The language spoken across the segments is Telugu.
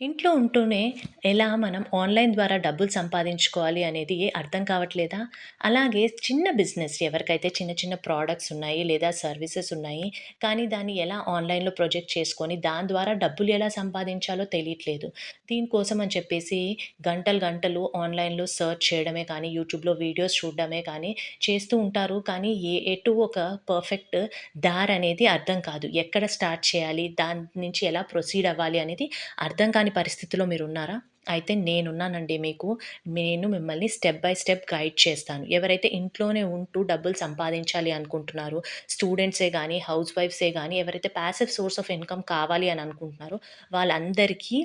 ఇంట్లో ఉంటూనే ఎలా మనం ఆన్‌లైన్ ద్వారా డబ్బులు సంపాదించుకోవాలి అనేది అర్థం కావట్లేదా? అలాగే చిన్న బిజినెస్ ఎవరికైతే చిన్న చిన్న ప్రొడక్ట్స్ ఉన్నాయి లేదా సర్వీసెస్ ఉన్నాయి. కానీ దాన్ని ఎలా ఆన్‌లైన్‌లో ప్రొజెక్ట్ చేసుకొని దాని ద్వారా డబ్బులు ఎలా సంపాదించాలో తెలియట్లేదు. దీనికోసం అని చెప్పేసి గంటలు గంటలు ఆన్‌లైన్‌లో సెర్చ్ చేయడమే కానీ, యూట్యూబ్‌లో వీడియోస్ చూడడమే కానీ చేస్తూ ఉంటారు. కానీ ఎటు ఒక పర్ఫెక్ట్ దారనేది అర్థం కాదు. ఎక్కడ స్టార్ట్ చేయాలి? దాని నుంచి ఎలా ప్రొసీడ్ అవ్వాలి అనేది అర్థం కాని పరిస్థితిలో మీరున్నారా? అయితే నేనున్నానండి మీకు. నేను మిమ్మల్ని స్టెప్ బై స్టెప్ గైడ్ చేస్తాను. ఎవరైతే ఇంట్లోనే ఉంటూ డబ్బులు సంపాదించాలి అనుకుంటున్నారో, స్టూడెంట్సే గానీ, హౌస్ వైఫ్సే గానీ, ఎవరైతే పాసివ్ సోర్స్ ఆఫ్ ఇన్‌కమ్ కావాలి అని అనుకుంటున్నారో, వాళ్ళందరికీ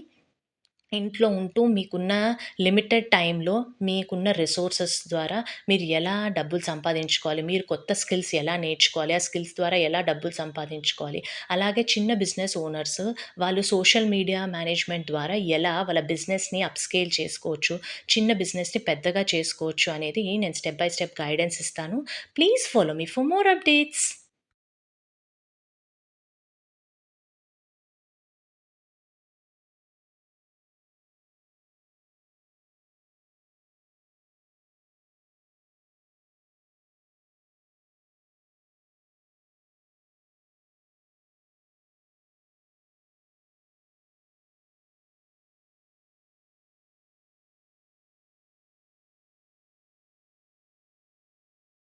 ఇంట్లో ఉంటూ మీకున్న లిమిటెడ్ టైమ్‌లో మీకున్న రిసోర్సెస్ ద్వారా మీరు ఎలా డబ్బులు సంపాదించుకోవాలి, మీరు కొత్త స్కిల్స్ ఎలా నేర్చుకోవాలి, ఆ స్కిల్స్ ద్వారా ఎలా డబ్బులు సంపాదించుకోవాలి. అలాగే చిన్న బిజినెస్ ఓనర్స్ వాళ్ళు సోషల్ మీడియా మేనేజ్‌మెంట్ ద్వారా ఎలా వాళ్ళ బిజినెస్‌ని అప్‌స్కేల్ చేసుకోవచ్చు, చిన్న బిజినెస్‌ని పెద్దగా చేసుకోవచ్చు అనేది నేను స్టెప్ బై స్టెప్ గైడెన్స్ ఇస్తాను. Please follow me for more updates.